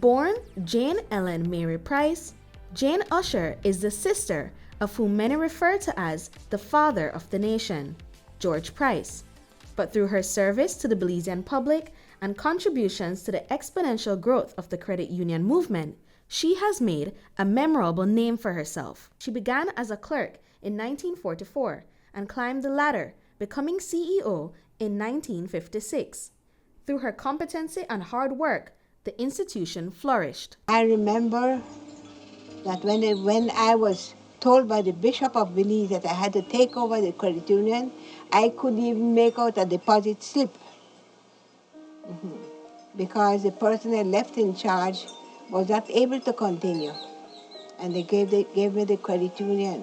Born Jane Ellen Mary Price, Jane Usher is the sister of whom many refer to as the father of the nation, George Price. But through her service to the Belizean public and contributions to the exponential growth of the credit union movement, she has made a memorable name for herself. She began as a clerk in 1944 and climbed the ladder, becoming CEO in 1956. Through her competency and hard work, the institution flourished. I remember that when I was told by the Bishop of Belize that I had to take over the credit union, I couldn't even make out a deposit slip. Because the person I left in charge was not able to continue. And they gave me the credit union.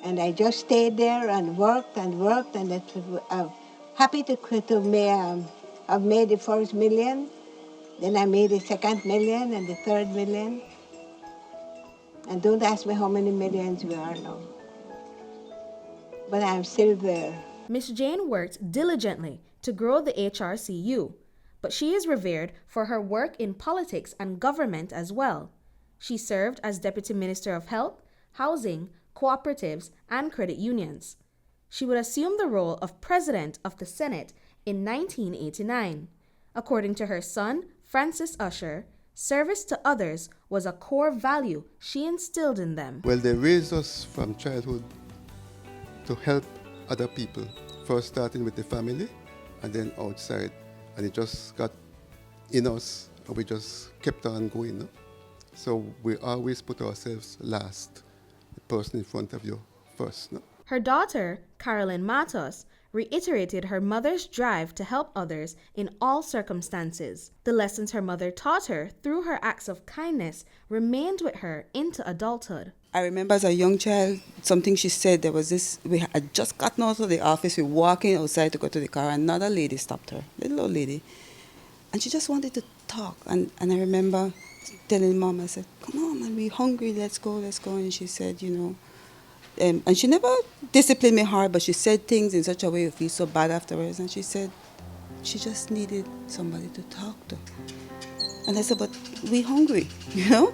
And I just stayed there and worked, and I'm happy to have made the first million. Then I made the second million and the third million. And don't ask me how many millions we are now. But I'm still there. Miss Jane worked diligently to grow the H.R.C.U, but she is revered for her work in politics and government as well. She served as Deputy Minister of Health, Housing, Cooperatives, and Credit Unions. She would assume the role of President of the Senate in 1989. According to her son, Francis Usher, service to others was a core value she instilled in them. Well, they raised us from childhood to help other people, first starting with the family and then outside. And it just got in us, and we just kept on going. No? So we always put ourselves last, the person in front of you first. No? Her daughter, Carolyn Matos, reiterated her mother's drive to help others in all circumstances. The lessons her mother taught her through her acts of kindness remained with her into adulthood. I remember as a young child, something she said, there was this, we had just gotten out of the office, we were walking outside to go to the car, and another lady stopped her, little old lady, and she just wanted to talk. And I remember telling Mom, I said, come on, man, we're hungry, let's go. And she said, you know, and she never disciplined me hard, but she said things in such a way you feel so bad afterwards. And she said she just needed somebody to talk to. And I said, but we hungry, you know?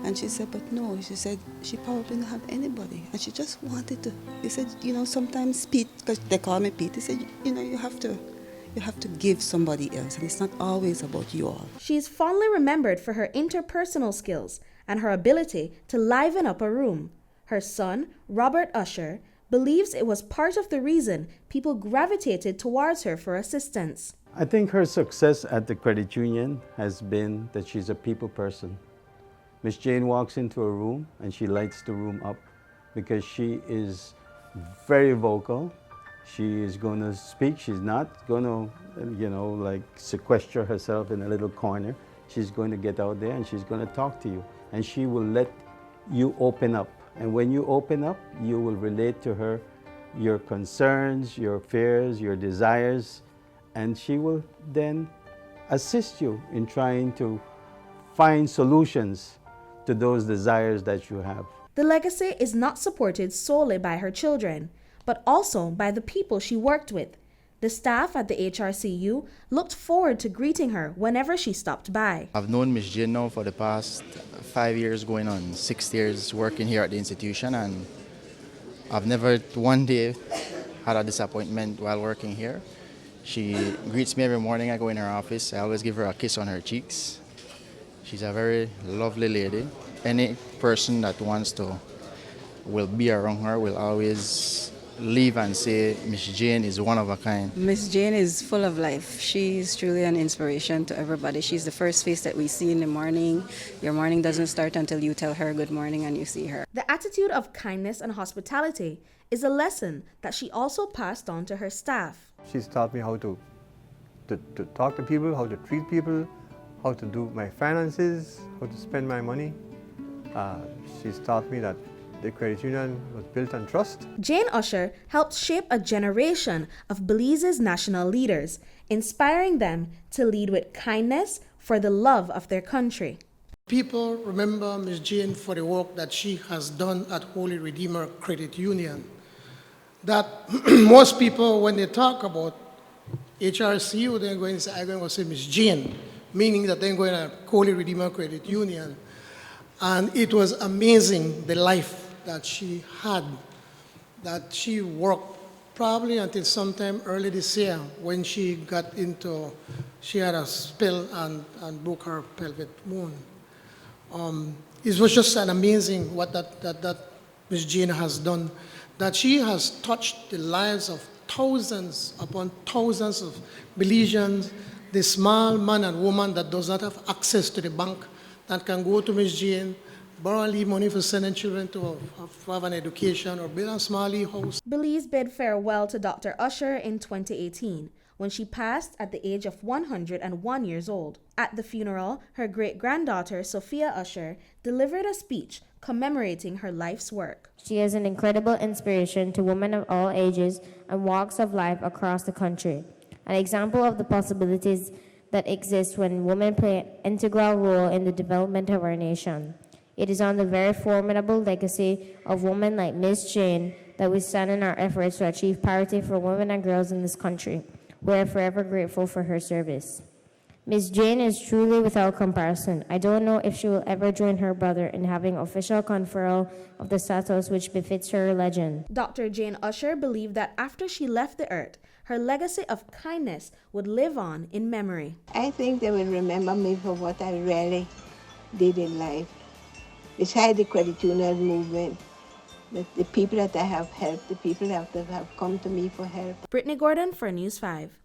And she said, but no. She said she probably didn't have anybody. And she just wanted to. He said, you know, sometimes Pete, because they call me Pete, he said, you know, you have to give somebody else. And it's not always about you all. She is fondly remembered for her interpersonal skills and her ability to liven up a room. Her son, Robert Usher, believes it was part of the reason people gravitated towards her for assistance. I think her success at the credit union has been that she's a people person. Miss Jane walks into a room and she lights the room up because she is very vocal. She is going to speak. She's not going to, you know, like sequester herself in a little corner. She's going to get out there and she's going to talk to you. And she will let you open up. And when you open up, you will relate to her your concerns, your fears, your desires, and she will then assist you in trying to find solutions to those desires that you have. The legacy is not supported solely by her children, but also by the people she worked with. The staff at the H.R.C.U. looked forward to greeting her whenever she stopped by. I've known Miss Jane now for the past 5 years, going on 6 years working here at the institution, and I've never one day had a disappointment while working here. She greets me every morning I go in her office. I always give her a kiss on her cheeks. She's a very lovely lady. Any person that will be around her will always leave and say Miss Jane is one of a kind. Miss Jane is full of life. She's truly an inspiration to everybody. She's the first face that we see in the morning. Your morning doesn't start until you tell her good morning and you see her. The attitude of kindness and hospitality is a lesson that she also passed on to her staff. She's taught me how to talk to people, how to treat people, how to do my finances, how to spend my money. She's taught me that the credit union was built on trust. Jane Usher helped shape a generation of Belize's national leaders, inspiring them to lead with kindness for the love of their country. People remember Ms. Jane for the work that she has done at Holy Redeemer Credit Union. That most people, when they talk about H.R.C.U, they're going to say, I'm going to say Ms. Jane, meaning that they're going to Holy Redeemer Credit Union. And it was amazing the life that she had, that she worked probably until sometime early this year when she had a spill and broke her pelvic bone. It was just an amazing what that Ms. Jane has done, that she has touched the lives of thousands upon thousands of Belizeans, the small man and woman that does not have access to the bank, that can go to Ms. Jane, borrow and leave money for sending children to have an education or build a small house. Belize bid farewell to Dr. Usher in 2018 when she passed at the age of 101 years old. At the funeral, her great-granddaughter, Sophia Usher, delivered a speech commemorating her life's work. She is an incredible inspiration to women of all ages and walks of life across the country, an example of the possibilities that exist when women play an integral role in the development of our nation. It is on the very formidable legacy of women like Ms. Jane that we stand in our efforts to achieve parity for women and girls in this country. We are forever grateful for her service. Ms. Jane is truly without comparison. I don't know if she will ever join her brother in having official conferral of the status which befits her legend. Dr. Jane Usher believed that after she left the earth, her legacy of kindness would live on in memory. I think they will remember me for what I really did in life. Besides the credit union movement, the people that I have helped, the people that have come to me for help. Brittany Gordon for News 5.